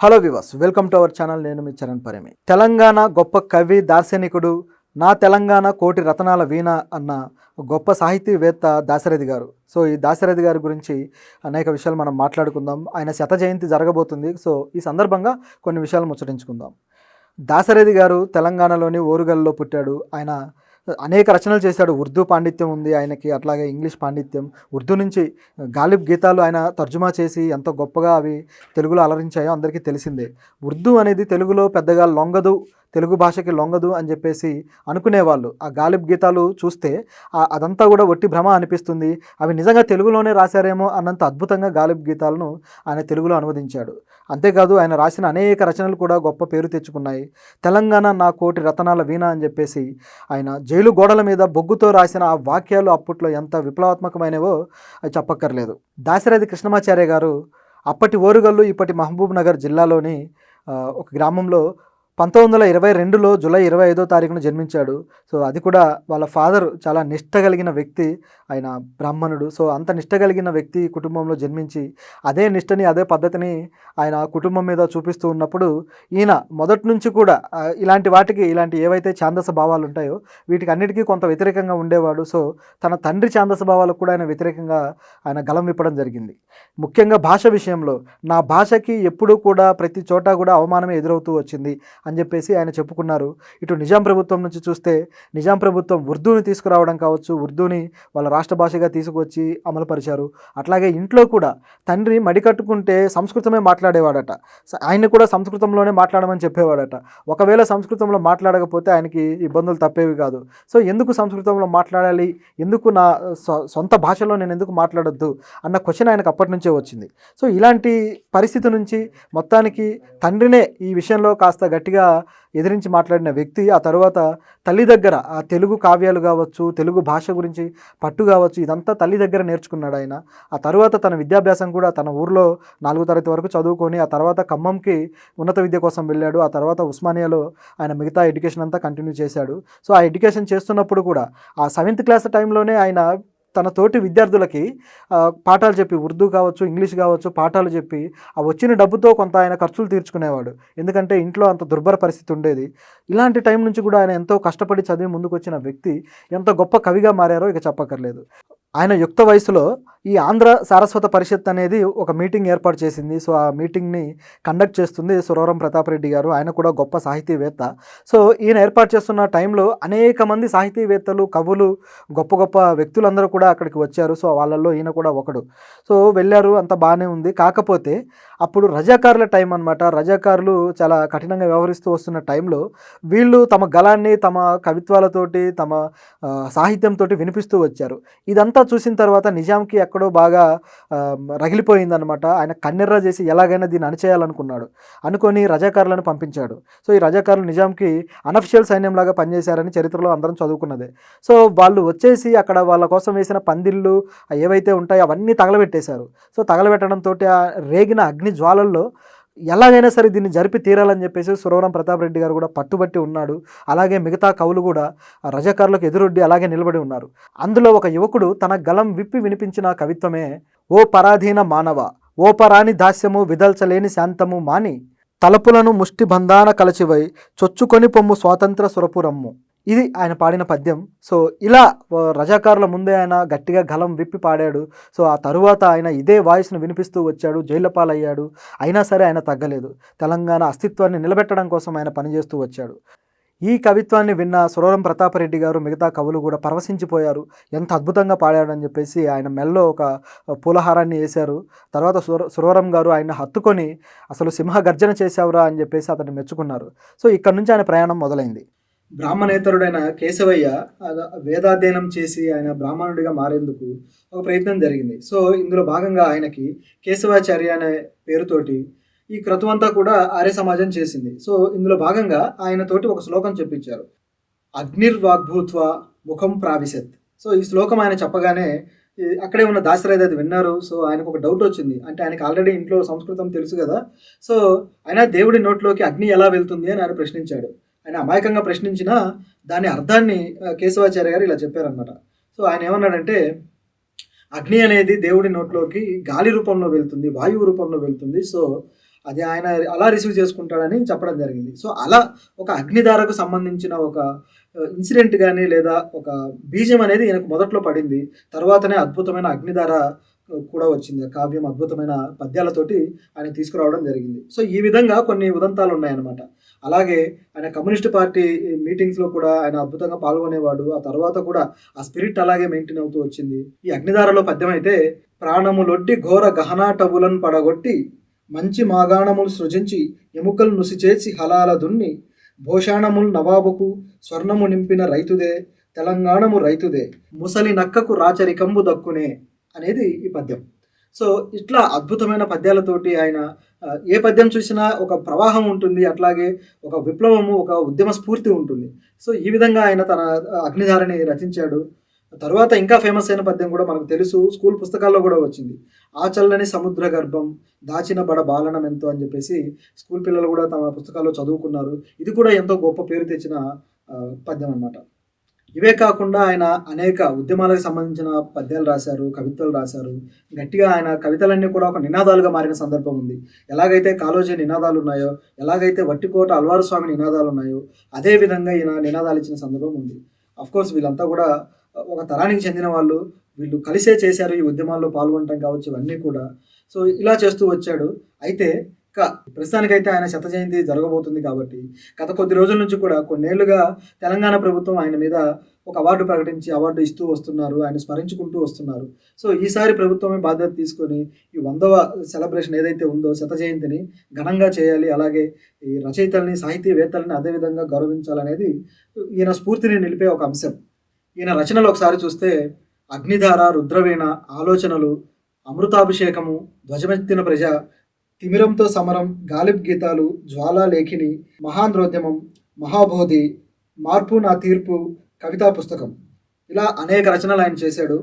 Hello viewers, welcome to our channel. నేను మీ చరణ్ పరిమి. తెలంగాణ గొప్ప కవి దార్శనికుడు, నా తెలంగాణ కోటి రతనాల వీణ అన్న గొప్ప సాహితీవేత్త దాశరథి గారు. సో ఈ దాశరథి గారి గురించి అనేక విషయాలు మనం మాట్లాడుకుందాం. ఆయన శత జయంతి జరగబోతుంది. సో ఈ సందర్భంగా కొన్ని విషయాలు ముచ్చటించుకుందాం. దాశరథి గారు తెలంగాణలోని ఓరుగల్లో పుట్టాడు. ఆయన అనేక రచనలు చేశాడు. ఉర్దూ పాండిత్యం ఉంది ఆయనకి, అట్లాగే ఇంగ్లీష్ పాండిత్యం. ఉర్దూ నుంచి గాలిబ్ గీతాలు ఆయన తర్జుమా చేసి ఎంతో గొప్పగా అవి తెలుగులో అలరించాయో అందరికీ తెలిసిందే. ఉర్దూ అనేది తెలుగులో పెద్దగా లొంగదు, తెలుగు భాషకి లొంగదు అని చెప్పేసి అనుకునేవాళ్ళు. ఆ గాలిబ్ గీతాలు చూస్తే అదంతా కూడా ఒట్టి భ్రమ అనిపిస్తుంది. అవి నిజంగా తెలుగులోనే రాశారేమో అన్నంత అద్భుతంగా గాలిబ్ గీతాలను ఆయన తెలుగులో అనువదించాడు. అంతేకాదు ఆయన రాసిన అనేక రచనలు కూడా గొప్ప పేరు తెచ్చుకున్నాయి. తెలంగాణ నా కోటి రతనాల వీణ అని చెప్పేసి ఆయన జైలు గోడల మీద బొగ్గుతో రాసిన ఆ వాక్యాలు అప్పట్లో ఎంత విప్లవాత్మకమైనవో అది చెప్పక్కర్లేదు. దాశరథి కృష్ణమాచార్య గారు అప్పటి ఓరుగల్లు, ఇప్పటి మహబూబ్ నగర్ జిల్లాలోని ఒక గ్రామంలో 1922లో జూలై 25వ తారీఖున జన్మించాడు. సో అది కూడా వాళ్ళ ఫాదర్ చాలా నిష్ఠ కలిగిన వ్యక్తి, ఆయన బ్రాహ్మణుడు. సో అంత నిష్ఠ కలిగిన వ్యక్తి కుటుంబంలో జన్మించి అదే నిష్టని, అదే పద్ధతిని ఆయన కుటుంబం మీద చూపిస్తూ ఉన్నప్పుడు ఈయన మొదటి నుంచి కూడా ఇలాంటి ఏవైతే ఛాందస భావాలు ఉంటాయో వీటికి అన్నిటికీ కొంత వ్యతిరేకంగా ఉండేవాడు. సో తన తండ్రి ఛాందస భావాలకు కూడా ఆయన వ్యతిరేకంగా ఆయన గలం విప్పడం జరిగింది. ముఖ్యంగా భాష విషయంలో నా భాషకి ఎప్పుడూ కూడా ప్రతి చోట కూడా అవమానమే ఎదురవుతూ వచ్చింది అని చెప్పేసి ఆయన చెప్పుకున్నారు. ఇటు నిజాం ప్రభుత్వం నుంచి చూస్తే నిజాం ప్రభుత్వం ఉర్దూని తీసుకురావడం కావచ్చు, ఉర్దూని వాళ్ళ రాష్ట్ర భాషగా తీసుకొచ్చి అమలుపరిచారు. అట్లాగే ఇంట్లో కూడా తండ్రి మడికట్టుకుంటే సంస్కృతమే మాట్లాడేవాడట. ఆయన్ని కూడా సంస్కృతంలోనే మాట్లాడమని చెప్పేవాడట. ఒకవేళ సంస్కృతంలో మాట్లాడకపోతే ఆయనకి ఇబ్బందులు తప్పేవి కాదు. సో ఎందుకు సంస్కృతంలో మాట్లాడాలి, ఎందుకు నా సొంత భాషలో నేను ఎందుకు మాట్లాడొద్దు అన్న క్వశ్చన్ ఆయనకు అప్పటి నుంచే వచ్చింది. సో ఇలాంటి పరిస్థితి నుంచి మొత్తానికి తండ్రినే ఈ విషయంలో కాస్త గట్టిగా ఎదిరించి మాట్లాడిన వ్యక్తి ఆ తర్వాత తల్లి దగ్గర ఆ తెలుగు కావ్యాలు కావచ్చు, తెలుగు భాష గురించి పట్టు కావచ్చు, ఇదంతా తల్లి దగ్గర నేర్చుకున్నాడు ఆయన. ఆ తర్వాత తన విద్యాభ్యాసం కూడా తన ఊర్లో 4వ తరగతి వరకు చదువుకొని ఆ తర్వాత ఖమ్మంకి ఉన్నత విద్య కోసం వెళ్ళాడు. ఆ తర్వాత ఉస్మానియాలో ఆయన మిగతా ఎడ్యుకేషన్ అంతా కంటిన్యూ చేశాడు. సో ఆ ఎడ్యుకేషన్ చేస్తున్నప్పుడు కూడా ఆ 7th క్లాస్ టైంలోనే ఆయన తన తోటి విద్యార్థులకి పాఠాలు చెప్పి, ఉర్దూ కావచ్చు, ఇంగ్లీష్ కావచ్చు, పాఠాలు చెప్పి ఆ వచ్చిన డబ్బుతో కొంత ఆయన ఖర్చులు తీర్చుకునేవాడు. ఎందుకంటే ఇంట్లో అంత దుర్భర పరిస్థితి ఉండేది. ఇలాంటి టైం నుంచి కూడా ఆయన ఎంతో కష్టపడి చదివి ముందుకు వచ్చిన వ్యక్తి ఎంత గొప్ప కవిగా మారారో ఇక చెప్పక్కర్లేదు. ఆయన యుక్త వయసులో ఈ ఆంధ్ర సారస్వత పరిషత్ అనేది ఒక మీటింగ్ ఏర్పాటు చేసింది. సో ఆ మీటింగ్ని కండక్ట్ చేస్తుంది సురవరం ప్రతాప్ రెడ్డి గారు. ఆయన కూడా గొప్ప సాహితీవేత్త. సో ఈయన ఏర్పాటు చేస్తున్న టైంలో అనేక మంది సాహితీవేత్తలు, కవులు, గొప్ప గొప్ప వ్యక్తులందరూ కూడా అక్కడికి వచ్చారు. సో వాళ్ళల్లో ఈయన కూడా ఒకడు. సో వెళ్ళారు, అంత బాగానే ఉంది. కాకపోతే అప్పుడు రజాకారుల టైం అనమాట. రజాకారులు చాలా కఠినంగా వ్యవహరిస్తూ వస్తున్న టైంలో వీళ్ళు తమ గళాన్ని తమ కవిత్వాలతోటి, తమ సాహిత్యంతో వినిపిస్తూ వచ్చారు. ఇదంతా చూసిన తర్వాత నిజాంకి ఎక్కడో బాగా రగిలిపోయిందనమాట. ఆయన కన్నెర్ర చేసి ఎలాగైనా దీన్ని అణచేయాలనుకున్నాడు. అనుకొని రజాకారులను పంపించాడు. సో ఈ రజాకారులు నిజాంకి అనఫిషియల్ సైన్యంలాగా పనిచేశారని చరిత్రలో అందరం చదువుకున్నదే. సో వాళ్ళు వచ్చేసి అక్కడ వాళ్ళ కోసం వేసిన పందిళ్ళు ఏవైతే ఉంటాయో అవన్నీ తగలబెట్టేశారు. సో తగలబెట్టడంతో ఆ రేగిన అగ్ని జ్వాలల్లో ఎలాగైనా సరే దీన్ని జరిపి తీరాలని చెప్పేసి సురవరం ప్రతాప్ రెడ్డి గారు కూడా పట్టుబట్టి ఉన్నాడు. అలాగే మిగతా కవులు కూడా రజాకారులకు ఎదురొడ్డి అలాగే నిలబడి ఉన్నారు. అందులో ఒక యువకుడు తన గలం విప్పి వినిపించిన కవిత్వమే ఓ పరాధీన మానవ, ఓ పరాని దాస్యము విదల్చలేని శాంతము మాని తలపులను ముష్టి బంధాన కలచివై చొచ్చుకొని పొమ్ము స్వాతంత్ర సురపురమ్ము. ఇది ఆయన పాడిన పద్యం. సో ఇలా రజాకారుల ముందే ఆయన గట్టిగా గలం విప్పి పాడాడు. సో ఆ తరువాత ఆయన ఇదే వాయిస్ను వినిపిస్తూ వచ్చాడు, జైళ్ళ పాలయ్యాడు. అయినా సరే ఆయన తగ్గలేదు. తెలంగాణ అస్తిత్వాన్ని నిలబెట్టడం కోసం ఆయన పనిచేస్తూ వచ్చాడు. ఈ కవిత్వాన్ని విన్న సురవరం ప్రతాపరెడ్డి గారు, మిగతా కవులు కూడా పరవశించిపోయారు. ఎంత అద్భుతంగా పాడాడని చెప్పేసి ఆయన మెల్లో ఒక పూలహారాన్ని వేశారు. తర్వాత సురవరం గారు ఆయన హత్తుకొని అసలు సింహగర్జన చేశావురా అని చెప్పేసి అతన్ని మెచ్చుకున్నారు. సో ఇక్కడ నుంచి ఆయన ప్రయాణం మొదలైంది. బ్రాహ్మణేతరుడైన కేశవయ్య వేదాధ్యయనం చేసి ఆయన బ్రాహ్మణుడిగా మారేందుకు ఒక ప్రయత్నం జరిగింది. సో ఇందులో భాగంగా ఆయనకి కేశవాచార్య అనే పేరుతోటి ఈ క్రతువు అంతా కూడా ఆర్య సమాజం చేసింది. సో ఇందులో భాగంగా ఆయనతోటి ఒక శ్లోకం చెప్పించారు. అగ్నిర్వాగ్భూత్వ ముఖం ప్రావిశత్. సో ఈ శ్లోకం ఆయన చెప్పగానే అక్కడే ఉన్న దాశరథి అది విన్నారు. సో ఆయనకు ఒక డౌట్ వచ్చింది. అంటే ఆయనకు ఆల్రెడీ ఇంట్లో సంస్కృతం తెలుసు కదా. సో ఆయన దేవుడి నోట్లోకి అగ్ని ఎలా వెళ్తుంది అని ఆయన ప్రశ్నించాడు. ఆయన అమాయకంగా ప్రశ్నించిన దాని అర్థాన్ని కేశవాచార్య గారు ఇలా చెప్పారనమాట. సో ఆయన ఏమన్నాడంటే, అగ్ని అనేది దేవుడి నోట్లోకి గాలి రూపంలో వెళ్తుంది, వాయువు రూపంలో వెళ్తుంది. సో అది ఆయన అలా రిసీవ్ చేసుకుంటాడని చెప్పడం జరిగింది. సో, అలా ఒక అగ్నిధారకు సంబంధించిన ఒక ఇన్సిడెంట్ గాని, లేదా ఒక బీజం అనేది ఈయనకు మొదట్లో పడింది. తర్వాతనే అద్భుతమైన అగ్నిధార కూడా వచ్చింది. ఆ కావ్యం అద్భుతమైన పద్యాలతోటి ఆయన తీసుకురావడం జరిగింది. సో, ఈ విధంగా కొన్ని ఉదంతాలున్నాయన్నమాట. అలాగే ఆయన కమ్యూనిస్ట్ పార్టీ మీటింగ్స్‌లో కూడా ఆయన అద్భుతంగా పాల్గొనేవాడు. ఆ తర్వాత కూడా ఆ స్పిరిట్ అలాగే మెయింటైన్ అవుతూ వచ్చింది. ఈ అగ్నిధారలో పద్యమైతే ప్రాణములొడ్డి ఘోర గహనాటవులను పడగొట్టి మంచి మాగాణములు సృజించి ఎముకలు నుసిచేసి హలాల దున్ని భోషాణముల్ నవాబుకు స్వర్ణము నింపిన రైతుదే తెలంగాణము రైతుదే ముసలి నక్కకు రాచరికంబు దక్కునే అనేది ఈ పద్యం. సో, ఇట్లా అద్భుతమైన పద్యాలతోటి ఆయన ఏ పద్యం చూసినా ఒక ప్రవాహం ఉంటుంది. అట్లాగే ఒక విప్లవము, ఒక ఉద్యమ స్ఫూర్తి ఉంటుంది. సో, ఈ విధంగా ఆయన తన అగ్నిధారని రచించాడు. తరువాత ఇంకా ఫేమస్ అయిన పద్యం కూడా మనకు తెలుసు. స్కూల్ పుస్తకాల్లో కూడా వచ్చింది. ఆచల్లని సముద్ర గర్భం దాచిన బడ బాలనమెంతో అని చెప్పేసి స్కూల్ పిల్లలు కూడా తమ పుస్తకాల్లో చదువుకున్నారు. ఇది కూడా ఎంతో గొప్ప పేరు తెచ్చిన పద్యం అన్నమాట. ఇవే కాకుండా ఆయన అనేక ఉద్యమాలకు సంబంధించిన పద్యాలు రాశారు, కవితలు రాశారు. గట్టిగా ఆయన కవితలన్నీ కూడా ఒక నినాదాలుగా మారిన సందర్భం ఉంది. ఎలాగైతే కాళోజీ నినాదాలు ఉన్నాయో, ఎలాగైతే వట్టికోట అల్వారు స్వామి నినాదాలు ఉన్నాయో, అదే విధంగా ఈయన నినాదాలు ఇచ్చిన సందర్భం ఉంది. అఫ్‌కోర్స్ వీళ్ళంతా కూడా ఒక తరానికి చెందిన వాళ్ళు. వీళ్ళు కలిసే చేశారు ఈ ఉద్యమాల్లో పాల్గొనటం కావచ్చు, ఇవన్నీ కూడా. సో, ఇలా చేస్తూ వచ్చాడు. అయితే ప్రస్తుతానికైతే ఆయన శత జయంతి జరగబోతుంది కాబట్టి గత కొద్ది రోజుల నుంచి కూడా కొన్నేళ్లుగా తెలంగాణ ప్రభుత్వం ఆయన మీద ఒక అవార్డు ప్రకటించి అవార్డు ఇస్తూ వస్తున్నారు. ఆయన స్మరించుకుంటూ వస్తున్నారు. సో, ఈసారి ప్రభుత్వమే బాధ్యత తీసుకొని ఈ 100వ సెలబ్రేషన్ ఏదైతే ఉందో శత జయంతిని ఘనంగా చేయాలి. అలాగే ఈ రచయితల్ని, సాహితీవేత్తలని అదేవిధంగా గౌరవించాలనేది ఈయన స్ఫూర్తిని నిలిపే ఒక అంశం. ఈయన రచనలు ఒకసారి చూస్తే అగ్నిధార, రుద్రవీణ, ఆలోచనలు, అమృతాభిషేకము, ధ్వజమెత్తిన ప్రజ, తిమిరంతో సమరం, గాలిబ్ గీతాలు, జ్వాలాలేఖిని, మహాంధ్రోద్యమం, మహాబోధి, మార్పు నా తీర్పు, కవితా పుస్తకం, ఇలా అనేక రచనలు ఆయన చేశాడు.